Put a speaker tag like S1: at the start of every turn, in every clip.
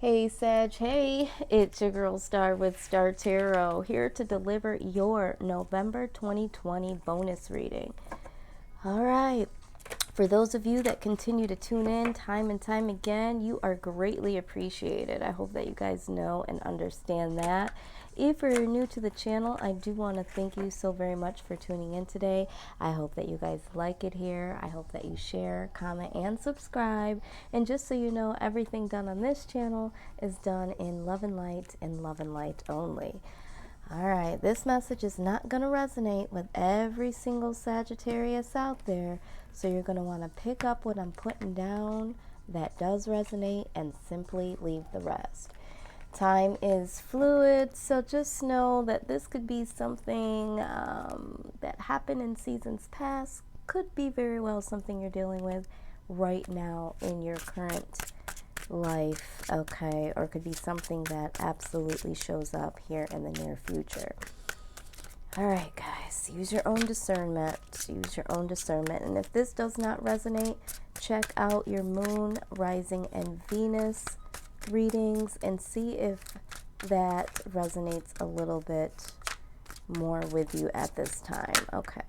S1: Hey Sag, hey, it's your girl Star with Star Tarot, here to deliver your November 2020 bonus reading. All right, for those of you that continue to tune in time and time again, you are greatly appreciated. I hope that you guys know and understand that. If you're new to the channel, I do want to thank you so very much for tuning in today. I hope that you guys like it here. I hope that you share, comment, and subscribe. And just so you know, everything done on this channel is done in love and light only. All right, this message is not going to resonate with every single Sagittarius out there, so you're going to want to pick up what I'm putting down that does resonate and simply leave the rest. Time is fluid, so just know that this could be something that happened in seasons past, could be very well something you're dealing with right now in your current life, okay, or it could be something that absolutely shows up here in the near future. All right, guys, use your own discernment. Use your own discernment. And if this does not resonate, check out your moon, rising, and Venus readings and see if that resonates a little bit more with you at this time. Okay.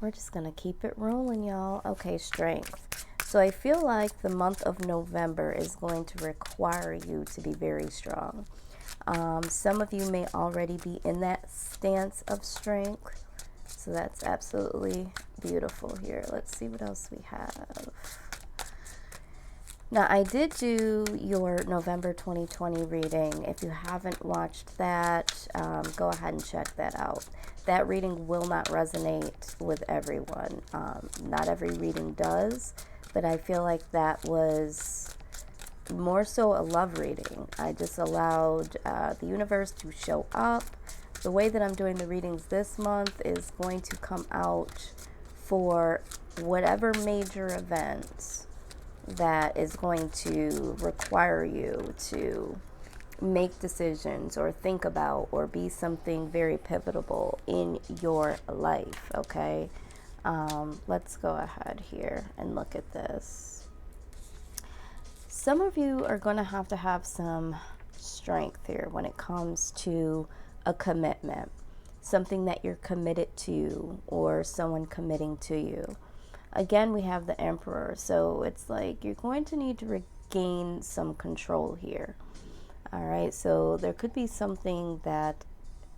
S1: We're just going to keep it rolling, y'all. Okay, strength. So I feel like the month of November is going to require you to be very strong. Some of you may already be in that stance of strength. So that's absolutely beautiful here. Let's see what else we have. Now, I did do your November 2020 reading. If you haven't watched that, go ahead and check that out. That reading will not resonate with everyone. Not every reading does, but I feel like that was more so a love reading. I just allowed the universe to show up. The way that I'm doing the readings this month is going to come out for whatever major events that is going to require you to make decisions or think about or be something very pivotal in your life, okay? Let's go ahead here and look at this. Some of you are going to have some strength here when it comes to a commitment, something that you're committed to or someone committing to you. Again, we have the Emperor, so it's like you're going to need to regain some control here. All right, so there could be something that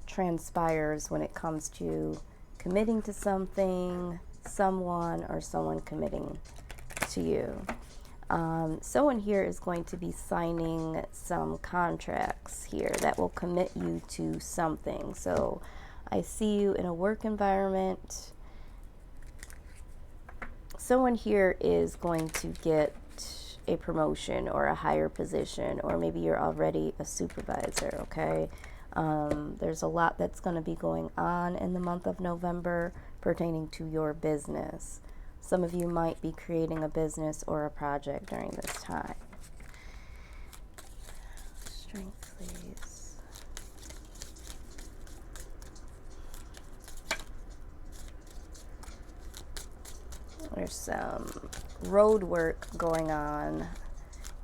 S1: transpires when it comes to committing to something, someone, or someone committing to you. Someone here is going to be signing some contracts here that will commit you to something. So I see you in a work environment. Someone here is going to get a promotion or a higher position, or maybe you're already a supervisor, okay? There's a lot that's going to be going on in the month of November pertaining to your business. Some of you might be creating a business or a project during this time. Strength, please. There's some road work going on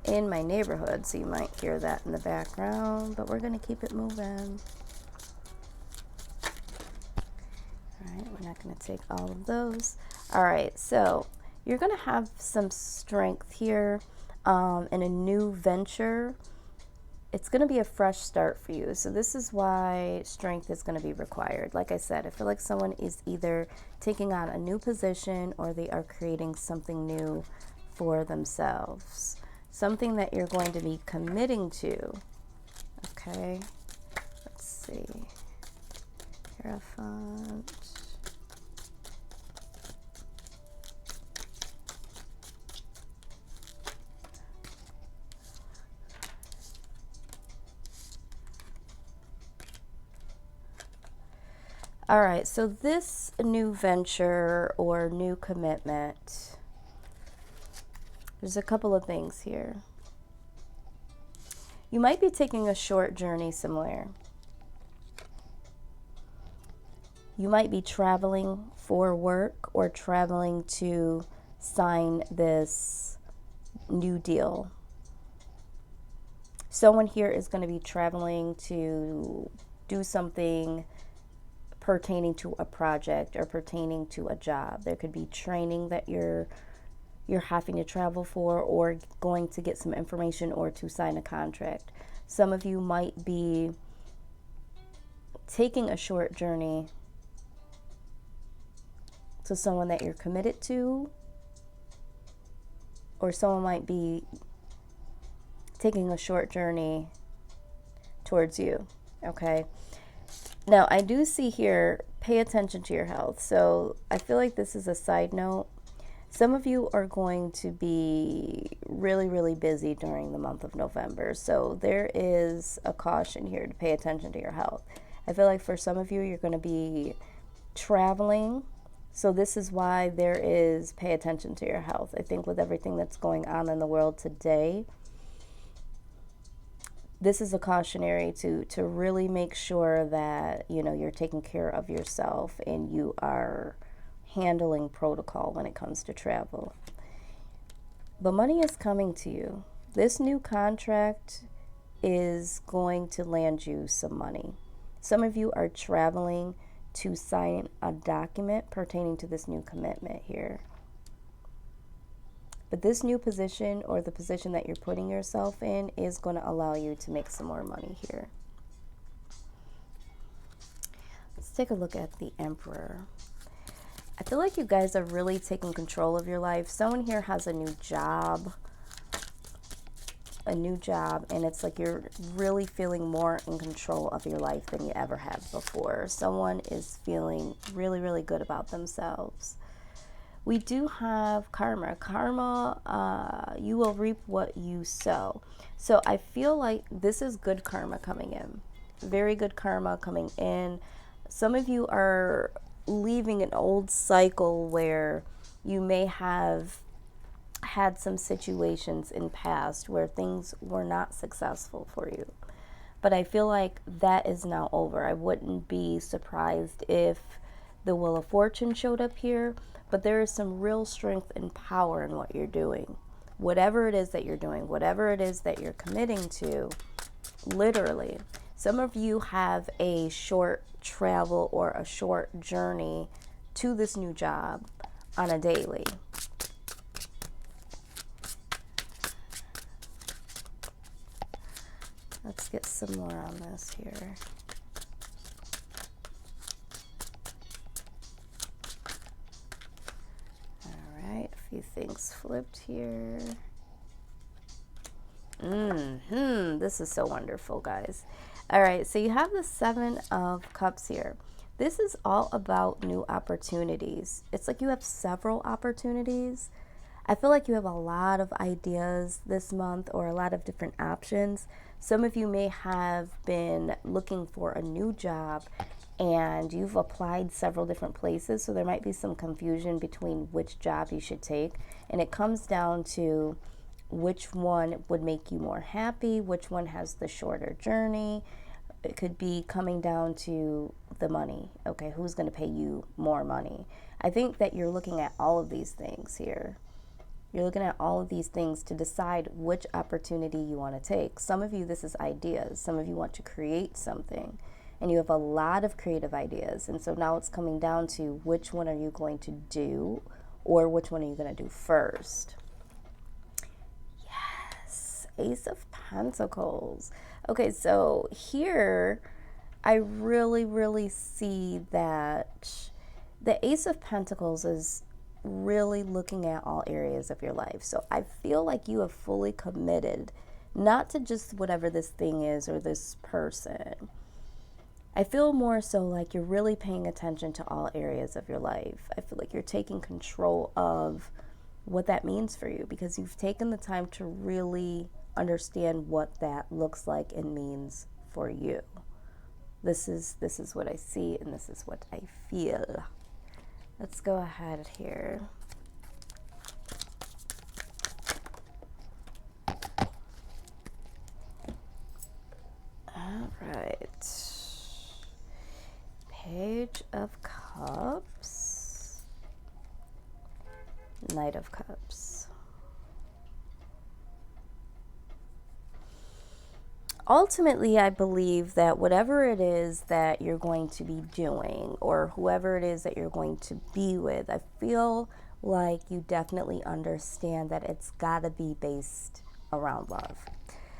S1: in my neighborhood, so you might hear that in the background, but we're going to keep it moving. All right, we're not going to take all of those. All right, so you're going to have some strength here in a new venture. It's going to be a fresh start for you. So this is why strength is going to be required. Like I said, I feel like someone is either taking on a new position or they are creating something new for themselves. Something that you're going to be committing to. Okay. Let's see. Hierophant. All right, so this new venture or new commitment, there's a couple of things here. You might be taking a short journey somewhere. You might be traveling for work or traveling to sign this new deal. Someone here is going to be traveling to do something pertaining to a project or pertaining to a job. There could be training that you're having to travel for, or going to get some information or to sign a contract. Some of you might be taking a short journey to someone that you're committed to, or someone might be taking a short journey towards you, okay? Now, I do see here, pay attention to your health. So I feel like this is a side note. Some of you are going to be really, really busy during the month of November. So there is a caution here to pay attention to your health. I feel like for some of you, you're going to be traveling. So this is why there is pay attention to your health. I think with everything that's going on in the world today, this is a cautionary to really make sure that, you know, you're taking care of yourself and you are handling protocol when it comes to travel. But money is coming to you. This new contract is going to land you some money. Some of you are traveling to sign a document pertaining to this new commitment here. But this new position, or the position that you're putting yourself in, is going to allow you to make some more money here. Let's take a look at the Emperor. I feel like you guys are really taking control of your life. Someone here has a new job, and it's like you're really feeling more in control of your life than you ever have before. Someone is feeling really, really good about themselves. We do have karma. Karma, you will reap what you sow. So I feel like this is good karma coming in. Very good karma coming in. Some of you are leaving an old cycle where you may have had some situations in past where things were not successful for you. But I feel like that is now over. I wouldn't be surprised if the Wheel of Fortune showed up here, but there is some real strength and power in what you're doing. Whatever it is that you're doing, whatever it is that you're committing to, literally. Some of you have a short travel or a short journey to this new job on a daily. Let's get some more on this here. All right, a few things flipped here. This is so wonderful, guys. All right, so you have the Seven of Cups here. This is all about new opportunities. It's like you have several opportunities. I feel like you have a lot of ideas this month, or a lot of different options. Some of you may have been looking for a new job and you've applied several different places, so there might be some confusion between which job you should take. And it comes down to which one would make you more happy, which one has the shorter journey. It could be coming down to the money. Okay, who's going to pay you more money? I think that you're looking at all of these things here. You're looking at all of these things to decide which opportunity you want to take. Some of you, this is ideas. Some of you want to create something, and you have a lot of creative ideas. And so now it's coming down to which one are you going to do, or which one are you going to do first? Yes, Ace of Pentacles. Okay, so here I really, really see that the Ace of Pentacles is really looking at all areas of your life. So I feel like you have fully committed, not to just whatever this thing is or this person. I feel more so like you're really paying attention to all areas of your life. I feel like you're taking control of what that means for you, because you've taken the time to really understand what that looks like and means for you. This is what I see, and this is what I feel. Let's go ahead here. All right. Page of Cups. Knight of Cups. Ultimately, I believe that whatever it is that you're going to be doing, or whoever it is that you're going to be with, I feel like you definitely understand that it's got to be based around love.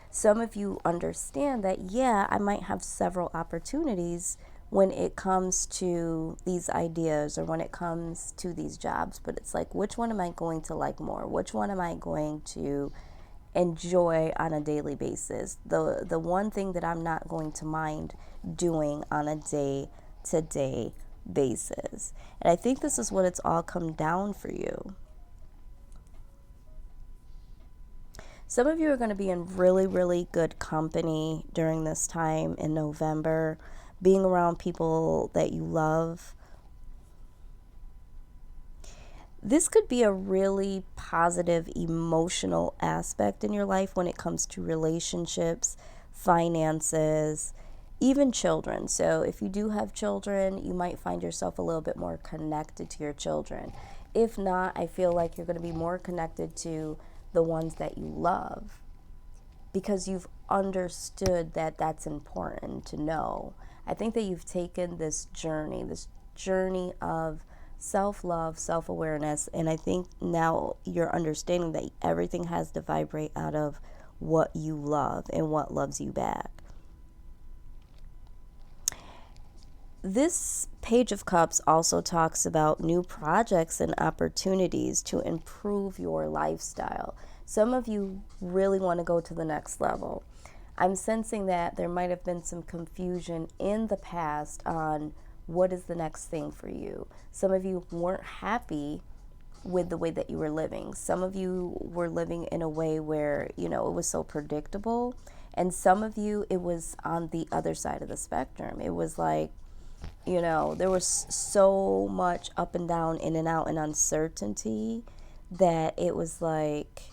S1: Some of you understand that, yeah, I might have several opportunities when it comes to these ideas or when it comes to these jobs, but it's like, which one am I going to like more? Which one am I going to enjoy on a daily basis? The one thing that I'm not going to mind doing on a day to day basis. And I think this is what it's all come down for you. Some of you are going to be in really, really good company during this time in November, being around people that you love. This could be a really positive emotional aspect in your life when it comes to relationships, finances, even children. So if you do have children, you might find yourself a little bit more connected to your children. If not, I feel like you're going to be more connected to the ones that you love, because you've understood that that's important to know. I think that you've taken this journey of self-love, self-awareness, and I think now you're understanding that everything has to vibrate out of what you love and what loves you back. This Page of Cups also talks about new projects and opportunities to improve your lifestyle. Some of you really want to go to the next level. I'm sensing that there might have been some confusion in the past on what is the next thing for you. Some of you weren't happy with the way that you were living. Some of you were living in a way where, it was so predictable. And some of you, it was on the other side of the spectrum. It was like, there was so much up and down, in and out, and uncertainty that it was like,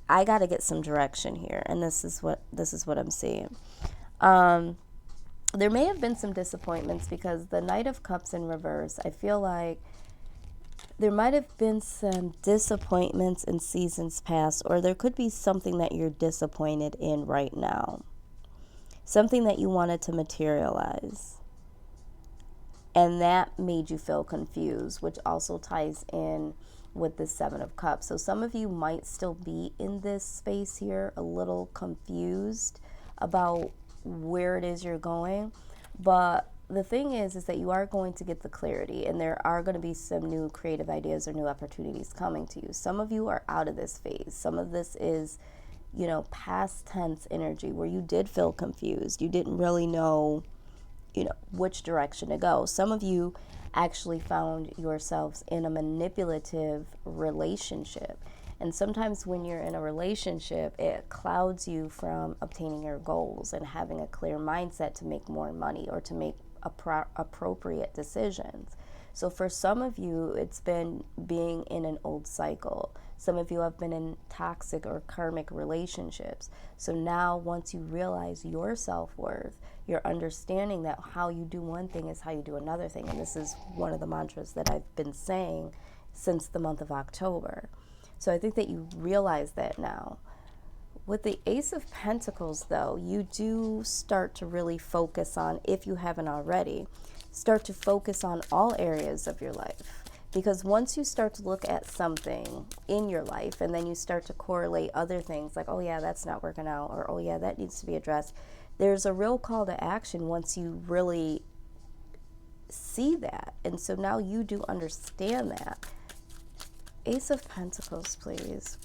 S1: I got to get some direction here. And this is what I'm seeing. There may have been some disappointments because the Knight of Cups in reverse, I feel like there might have been some disappointments in seasons past, or there could be something that you're disappointed in right now. Something that you wanted to materialize. And that made you feel confused, which also ties in with the Seven of Cups. So some of you might still be in this space here, a little confused about where it is you're going. But the thing is that you are going to get the clarity, and there are going to be some new creative ideas or new opportunities coming to you. Some of you are out of this phase. Some of this is, past tense energy where you did feel confused. You didn't really know, which direction to go. Some of you actually found yourselves in a manipulative relationship. And sometimes when you're in a relationship, it clouds you from obtaining your goals and having a clear mindset to make more money or to make appropriate decisions. So for some of you, it's been being in an old cycle. Some of you have been in toxic or karmic relationships. So now once you realize your self-worth, you're understanding that how you do one thing is how you do another thing. And this is one of the mantras that I've been saying since the month of October. So I think that you realize that now. With the Ace of Pentacles, though, you do start to really focus on, if you haven't already, start to focus on all areas of your life. Because once you start to look at something in your life and then you start to correlate other things like, oh yeah, that's not working out, or oh yeah, that needs to be addressed, there's a real call to action once you really see that. And so now you do understand that. Ace of Pentacles, please.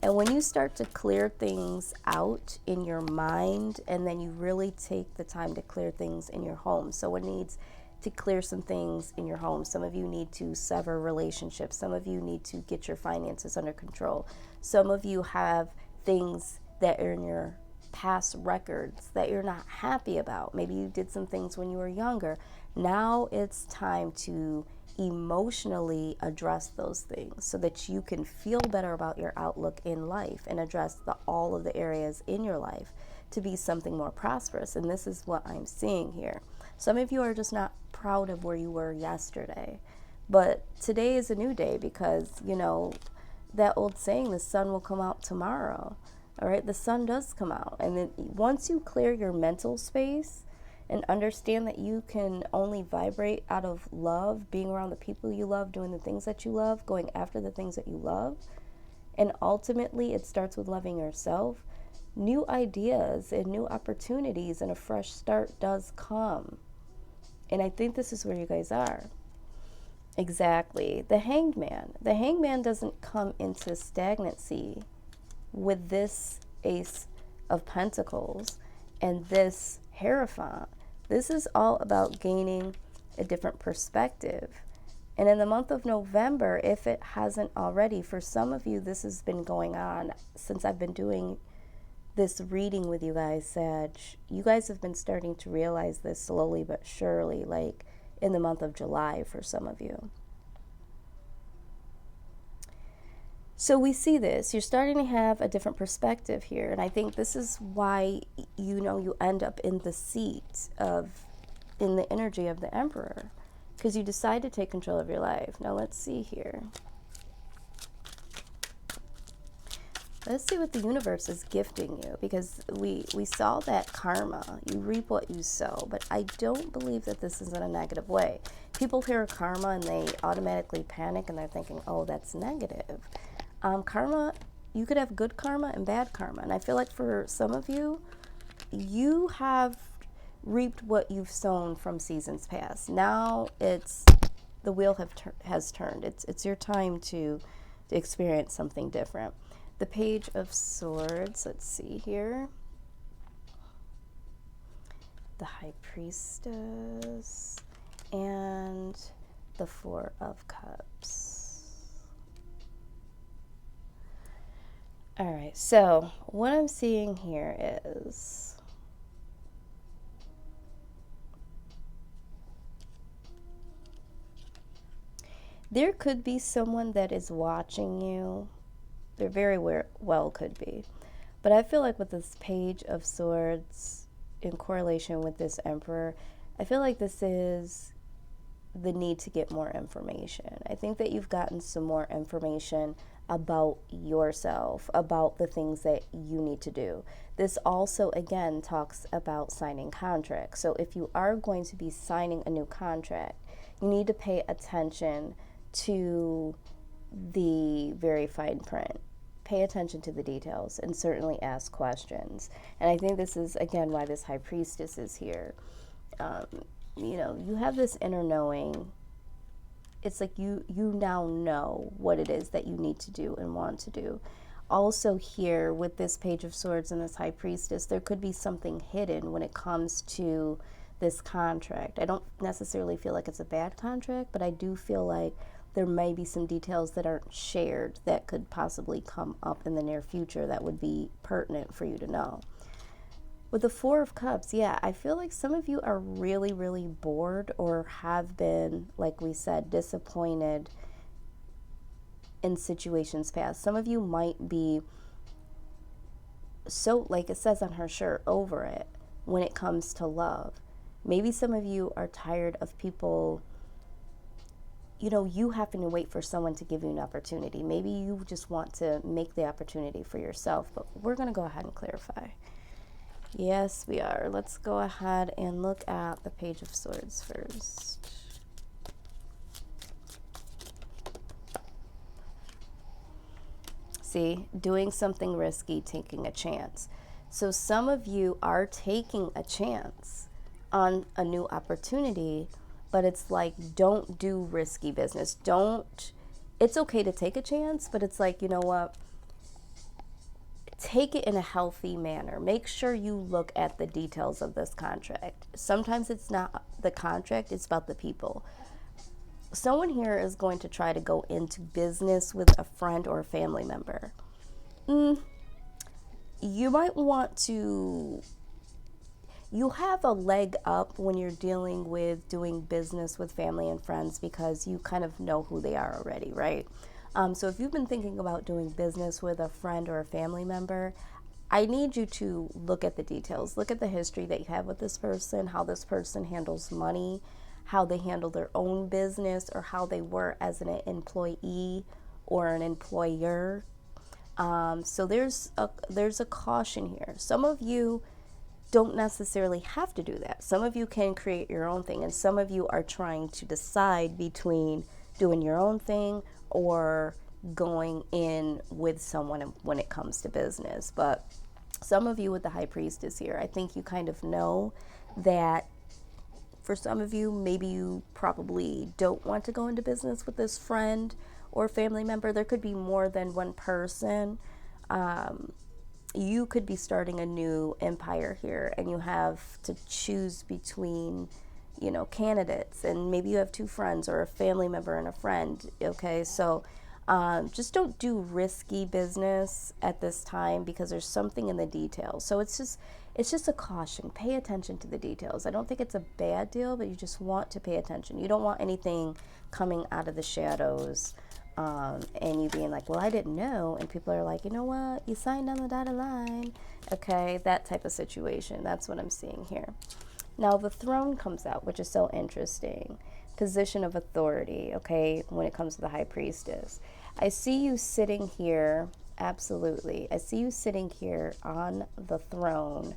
S1: And when you start to clear things out in your mind, and then you really take the time to clear things in your home. So it needs to clear some things in your home. Some of you need to sever relationships. Some of you need to get your finances under control. Some of you have things that are in your past records that you're not happy about. Maybe you did some things when you were younger. Now it's time to emotionally address those things so that you can feel better about your outlook in life and address all of the areas in your life to be something more prosperous. And this is what I'm seeing here. Some of you are just not proud of where you were yesterday, but today is a new day because, that old saying, the sun will come out tomorrow. All right, the sun does come out. And then once you clear your mental space and understand that you can only vibrate out of love, being around the people you love, doing the things that you love, going after the things that you love, and ultimately it starts with loving yourself, new ideas and new opportunities and a fresh start does come. And I think this is where you guys are. Exactly. The hangman. The hangman doesn't come into stagnancy with this Ace of Pentacles and this Hierophant. This is all about gaining a different perspective. And in the month of November, if it hasn't already, for some of you, this has been going on since I've been doing this reading with you guys, Sag. You guys have been starting to realize this slowly but surely, like in the month of July for some of you. So we see this. You're starting to have a different perspective here. And I think this is why, you end up in the seat in the energy of the Emperor. Because you decide to take control of your life. Now let's see here. Let's see what the universe is gifting you. Because we saw that karma. You reap what you sow. But I don't believe that this is in a negative way. People hear karma and they automatically panic and they're thinking, oh, that's negative. Karma, you could have good karma and bad karma. And I feel like for some of you, you have reaped what you've sown from seasons past. Now the wheel has turned. It's your time to experience something different. The Page of Swords, let's see here. The High Priestess and the Four of Cups. All right, so what I'm seeing here is there could be someone that is watching you. There very well could be. But I feel like with this Page of Swords in correlation with this Emperor, I feel like this is the need to get more information. I think that you've gotten some more information about yourself, about the things that you need to do. This also, again, talks about signing contracts. So if you are going to be signing a new contract, you need to pay attention to the very fine print. Pay attention to the details and certainly ask questions. And I think this is, again, why this High Priestess is here. You have this inner knowing. It's like you now know what it is that you need to do and want to do. Also here with this Page of Swords and this High Priestess, there could be something hidden when it comes to this contract. I don't necessarily feel like it's a bad contract, but I do feel like there may be some details that aren't shared that could possibly come up in the near future that would be pertinent for you to know. With the Four of Cups, yeah, I feel like some of you are really, really bored or have been, like we said, disappointed in situations past. Some of you might be so, like it says on her shirt, over it when it comes to love. Maybe some of you are tired of people, you having to wait for someone to give you an opportunity. Maybe you just want to make the opportunity for yourself, but we're going to go ahead and clarify. Yes, we are. Let's go ahead and look at the Page of Swords first. See, doing something risky, taking a chance. So some of you are taking a chance on a new opportunity, but it's like, don't do risky business. It's okay to take a chance, but it's like, you know what? Take it in a healthy manner. Make sure you look at the details of this contract. Sometimes it's not the contract, it's about the people. Someone here is going to try to go into business with a friend or a family member. You might want to... You have a leg up when you're dealing with doing business with family and friends because you kind of know who they are already, right? So if you've been thinking about doing business with a friend or a family member, I need you to look at the details. Look at the history that you have with this person, how this person handles money, how they handle their own business, or how they were as an employee or an employer. So there's a caution here. Some of you don't necessarily have to do that. Some of you can create your own thing, and some of you are trying to decide between doing your own thing or going in with someone when it comes to business. But some of you with the High Priestess here, I think you kind of know that for some of you, maybe you probably don't want to go into business with this friend or family member. There could be more than one person. You could be starting a new empire here, and you have to choose between, candidates, and maybe you have two friends or a family member and a friend. Okay, so just don't do risky business at this time, because there's something in the details. So it's just a caution. Pay attention to the details. I don't think it's a bad deal, but you just want to pay attention. You don't want anything coming out of the shadows. And you being like, well, I didn't know. And people are like, you know what? You signed on the dotted line. Okay, that type of situation. That's what I'm seeing here. Now, the throne comes out, which is so interesting. Position of authority, okay, when it comes to the High Priestess. I see you sitting here, absolutely. I see you sitting here on the throne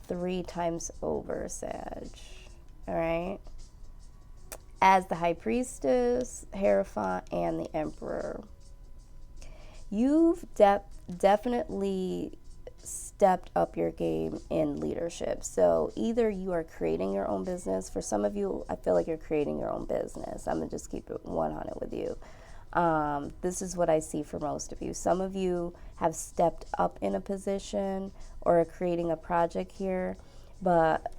S1: 3 times over, Sag. All right? As the High Priestess, Hierophant, and the Emperor. You've definitely stepped up your game in leadership. So either you are creating your own business. For some of you, I feel like you're creating your own business. I'm going to just keep it 100 with you. This is what I see for most of you. Some of you have stepped up in a position or are creating a project here, but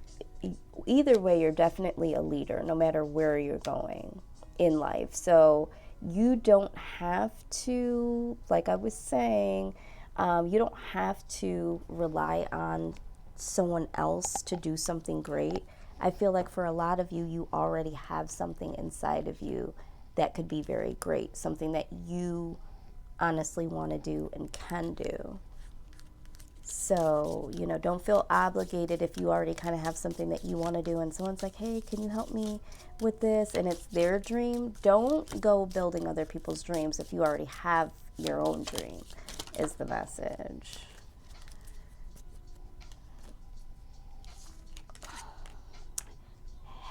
S1: either way, you're definitely a leader, no matter where you're going in life. So you don't have to, like I was saying, you don't have to rely on someone else to do something great. I feel like for a lot of you, you already have something inside of you that could be very great, something that you honestly want to do and can do. So, don't feel obligated if you already kind of have something that you want to do and someone's like, hey, can you help me with this? And it's their dream. Don't go building other people's dreams if you already have your own dream, is the message.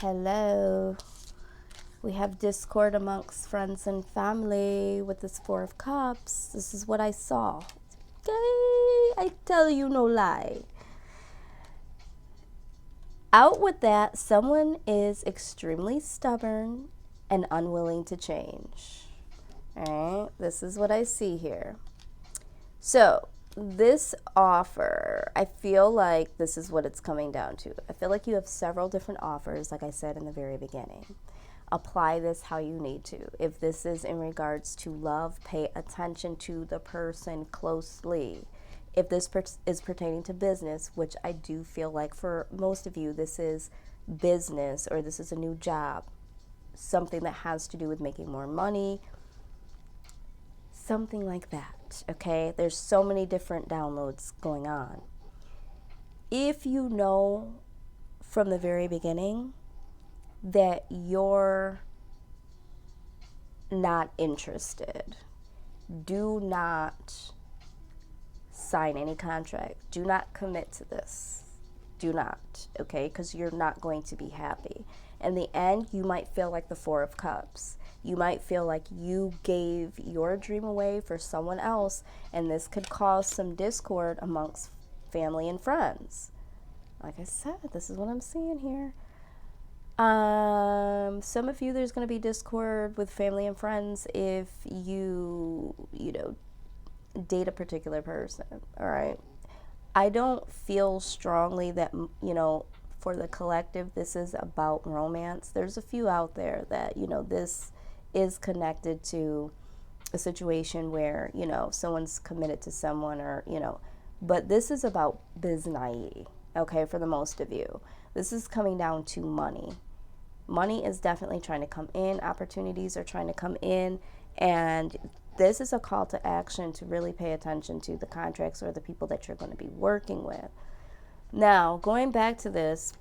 S1: Hello. We have discord amongst friends and family with this 4 of Cups. This is what I saw. I tell you no lie. Out with that, someone is extremely stubborn and unwilling to change. All right, this is what I see here. So this offer, I feel like this is what it's coming down to. I feel like you have several different offers, like I said in the very beginning. Apply this how you need to. If this is in regards to love, pay attention to the person closely. If this is pertaining to business, which I do feel like for most of you, this is business or this is a new job, something that has to do with making more money, something like that, okay? There's so many different downloads going on. If you know from the very beginning that you're not interested, do not sign any contract. Do not commit to this. Do not, okay? Because you're not going to be happy. In the end, you might feel like the 4 of Cups. You might feel like you gave your dream away for someone else, and this could cause some discord amongst family and friends. Like I said, this is what I'm seeing here. Some of you, there's going to be discord with family and friends if you date a particular person, all right? I don't feel strongly that, for the collective, this is about romance. There's a few out there that, this is connected to a situation where, someone's committed to someone or, but this is about business, okay, for the most of you. This is coming down to money. Money is definitely trying to come in. Opportunities are trying to come in. And this is a call to action to really pay attention to the contracts or the people that you're going to be working with. Now, going back to this,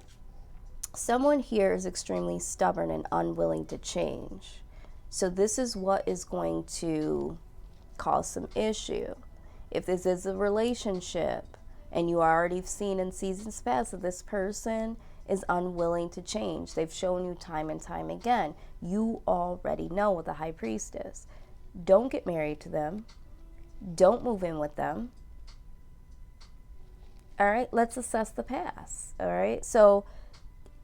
S1: someone here is extremely stubborn and unwilling to change. So this is what is going to cause some issue. If this is a relationship and you already have seen in seasons past that this person is unwilling to change, they've shown you time and time again, you already know with the High Priestess. Don't get married to them. Don't move in with them. All right, let's assess the past. All right, so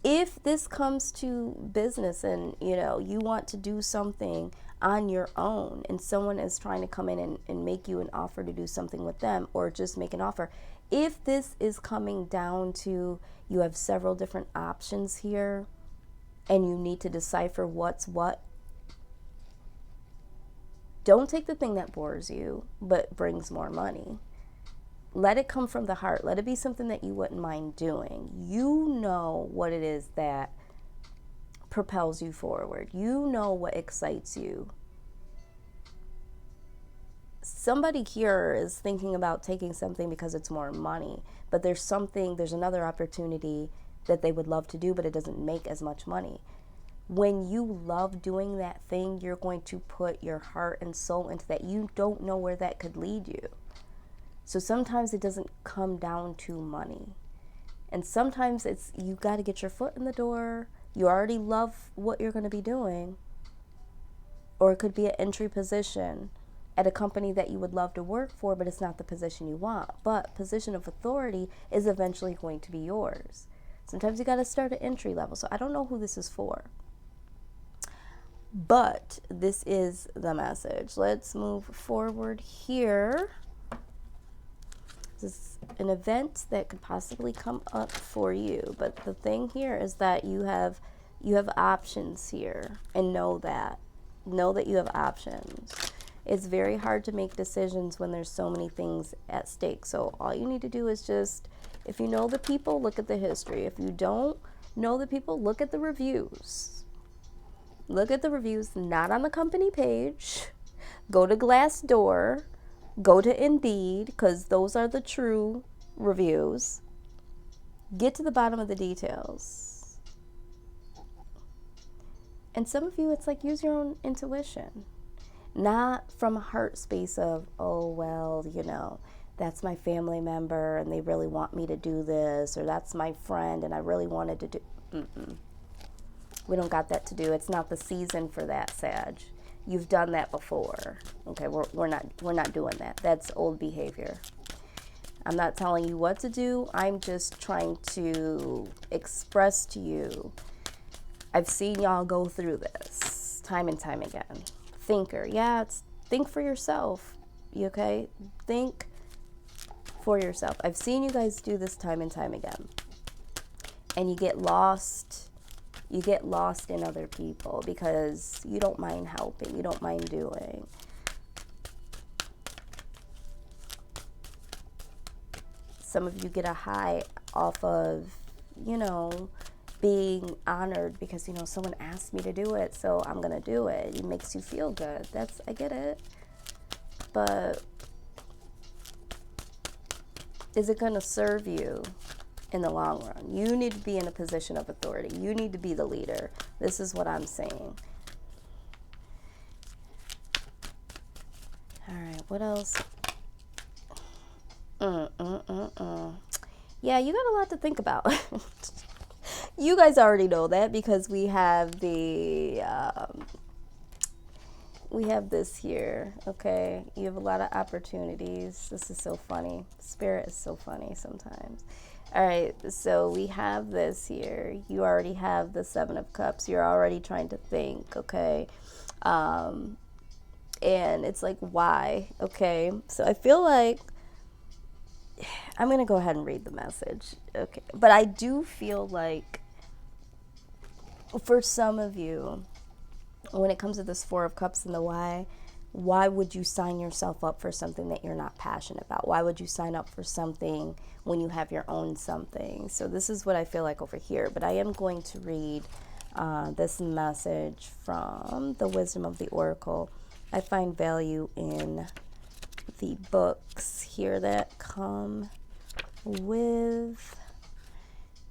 S1: if this comes to business and you want to do something on your own and someone is trying to come in and make you an offer to do something with them, or just make an offer, if this is coming down to you have several different options here and you need to decipher what's what, don't take the thing that bores you but brings more money. Let it come from the heart. Let it be something that you wouldn't mind doing. You know what it is that propels you forward. You know what excites you. Somebody here is thinking about taking something because it's more money, but there's another opportunity that they would love to do, but it doesn't make as much money. When you love doing that thing, you're going to put your heart and soul into that. You don't know where that could lead you. So sometimes it doesn't come down to money. And sometimes you got to get your foot in the door. You already love what you're going to be doing. Or it could be an entry position at a company that you would love to work for, but it's not the position you want. But position of authority is eventually going to be yours. Sometimes you got to start at entry level. So I don't know who this is for. But this is the message. Let's move forward here. This is an event that could possibly come up for you, but the thing here is that you have options here, and know that you have options. It's very hard to make decisions when there's so many things at stake. So all you need to do is just, if you know the people, look at the history. If you don't know the people, look at the reviews. Look at the reviews, not on the company page. Go to Glassdoor. Go to Indeed, because those are the true reviews. Get to the bottom of the details. And some of you, it's like, use your own intuition. Not from a heart space of, oh, well, that's my family member and they really want me to do this, or that's my friend and I really wanted to do. We don't got that to do. It's not the season for that, Sag. You've done that before. Okay, we're not doing that. That's old behavior. I'm not telling you what to do. I'm just trying to express to you. I've seen y'all go through this time and time again. Thinker. Yeah, think for yourself. You okay? Think for yourself. I've seen you guys do this time and time again. And you get lost. You get lost in other people because you don't mind helping. You don't mind doing. Some of you get a high off of, being honored because, someone asked me to do it, so I'm going to do it. It makes you feel good. I get it. But is it going to serve you in the long run? You need to be in a position of authority. You need to be the leader. This is what I'm saying. All right, what else? Yeah, you got a lot to think about. You guys already know that because we have we have this here, okay? You have a lot of opportunities. This is so funny. Spirit is so funny sometimes. All right, so we have this here. You already have the Seven of Cups. You're already trying to think, okay? And it's like, why? Okay, so I feel like I'm going to go ahead and read the message. Okay, but I do feel like for some of you, when it comes to this Four of Cups and the why would you sign yourself up for something that you're not passionate about? Why would you sign up for something when you have your own something? So this is what I feel like over here. But I am going to read this message from the Wisdom of the Oracle. I find value in the books here that come with...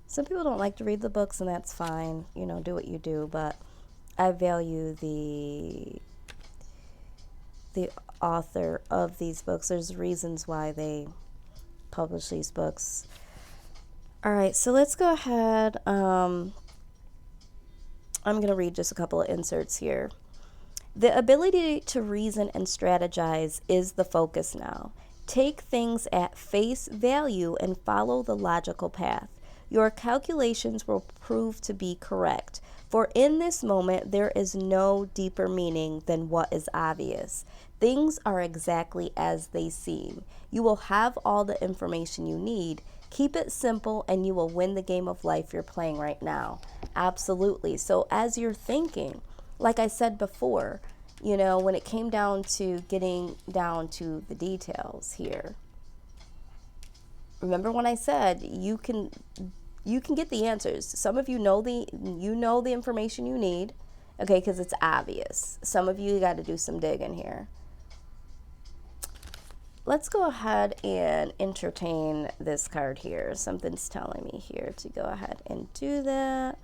S1: Some people don't like to read the books, and that's fine. Do what you do. But I value the the author of these books. There's reasons why they publish these books. All right, so let's go ahead. I'm going to read just a couple of inserts here. The ability to reason and strategize is the focus now. Take things at face value and follow the logical path. Your calculations will prove to be correct, for in this moment there is no deeper meaning than what is obvious. Things are exactly as they seem. You will have all the information you need. Keep it simple and you will win the game of life you're playing right now. Absolutely. So as you're thinking, like I said before, you know, when it came down to getting down to the details here, remember when I said you can get the answers. Some of you know the information you need, okay, because it's obvious. Some of you got to do some digging here. Let's go ahead and entertain this card here. Something's telling me here to go ahead and do that.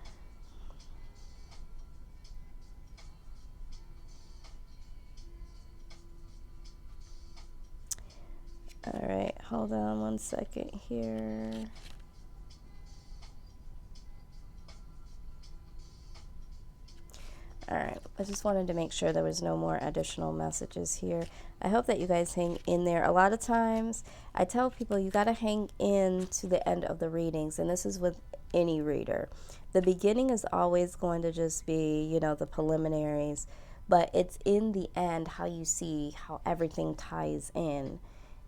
S1: All right, hold on one second here. All right, I just wanted to make sure there was no more additional messages here. I hope that you guys hang in there. A lot of times I tell people you got to hang in to the end of the readings, and this is with any reader. The beginning is always going to just be, you know, the preliminaries, but it's in the end how you see how everything ties in.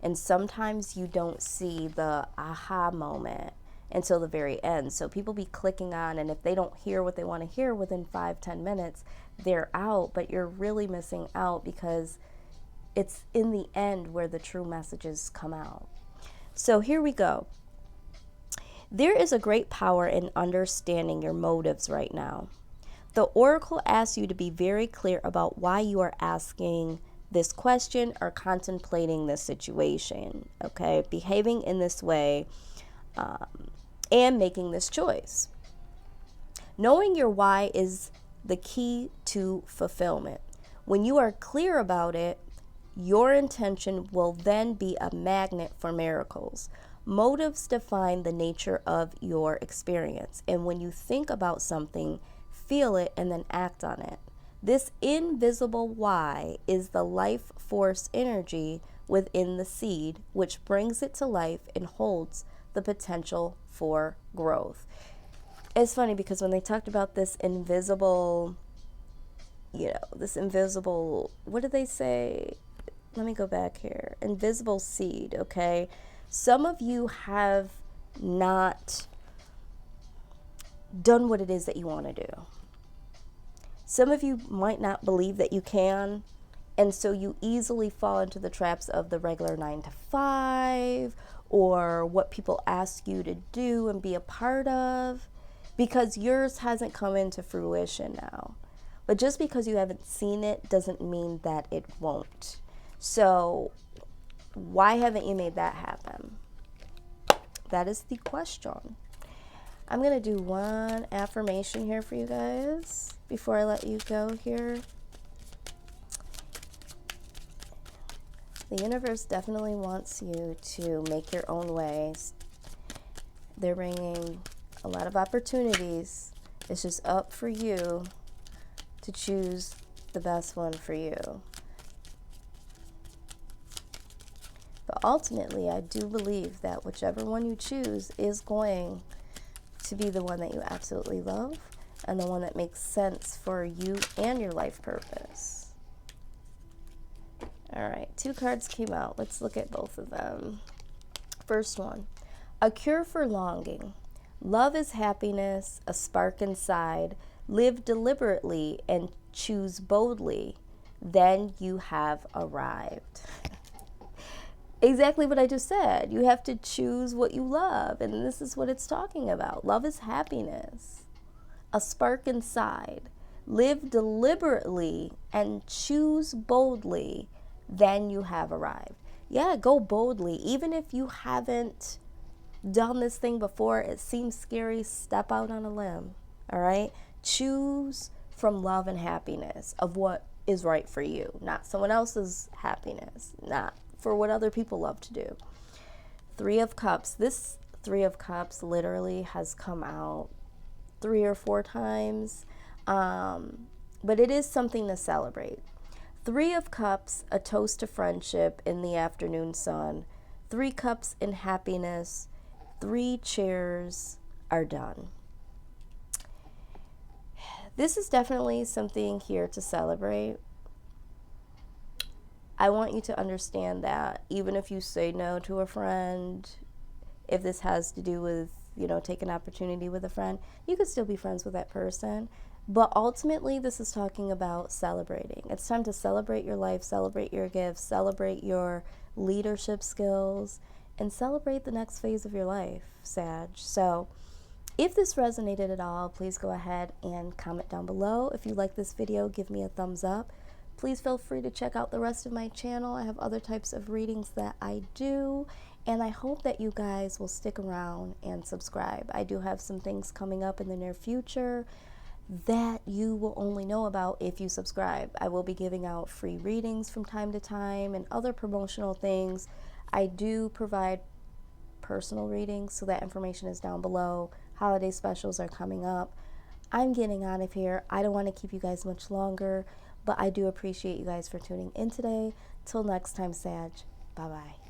S1: And sometimes you don't see the aha moment until the very end. So people be clicking on, and if they don't hear what they want to hear within 5-10 minutes, they're out. But you're really missing out because it's in the end where the true messages come out. So here we go. There is a great power in understanding your motives right now. The oracle asks you to be very clear about why you are asking this question or contemplating this situation, okay? Behaving in this way and making this choice. Knowing your why is the key to fulfillment. When you are clear about it, your intention will then be a magnet for miracles. Motives define the nature of your experience, and when you think about something, feel it and then act on it. This invisible why is the life force energy within the seed, which brings it to life and holds the potential for growth. It's funny because when they talked about this invisible, what did they say? Let me go back here. Invisible seed, okay? Some of you have not done what it is that you want to do. Some of you might not believe that you can, and so you easily fall into the traps of the regular 9 to 5 or what people ask you to do and be a part of, because yours hasn't come into fruition now. But just because you haven't seen it doesn't mean that it won't. So why haven't you made that happen? That is the question. I'm going to do one affirmation here for you guys before I let you go here. The universe definitely wants you to make your own ways. They're bringing a lot of opportunities. It's just up for you to choose the best one for you. But ultimately, I do believe that whichever one you choose is going to be the one that you absolutely love and the one that makes sense for you and your life purpose. All right, 2 cards came out. Let's look at both of them. First one, a cure for longing. Love is happiness, a spark inside. Live deliberately and choose boldly. Then you have arrived. Exactly what I just said. You have to choose what you love, and this is what it's talking about. Love is happiness, a spark inside. Live deliberately and choose boldly, then you have arrived. Yeah, go boldly. Even if you haven't done this thing before, it seems scary, step out on a limb, all right? Choose from love and happiness of what is right for you, not someone else's happiness, not for what other people love to do. Three of Cups. This Three of Cups literally has come out 3 or 4 times, but it is something to celebrate. Three of Cups, a toast to friendship in the afternoon sun. 3 cups in happiness. 3 chairs are done. This is definitely something here to celebrate. I want you to understand that even if you say no to a friend, if this has to do with, take an opportunity with a friend, you could still be friends with that person. But ultimately, this is talking about celebrating. It's time to celebrate your life, celebrate your gifts, celebrate your leadership skills, and celebrate the next phase of your life, Sag. So if this resonated at all, please go ahead and comment down below. If you like this video, give me a thumbs up. Please feel free to check out the rest of my channel. I have other types of readings that I do, and I hope that you guys will stick around and subscribe. I do have some things coming up in the near future that you will only know about if you subscribe. I will be giving out free readings from time to time and other promotional things. I do provide personal readings, so that information is down below. Holiday specials are coming up. I'm getting out of here. I don't want to keep you guys much longer, but I do appreciate you guys for tuning in today. Till next time, Sag. Bye-bye.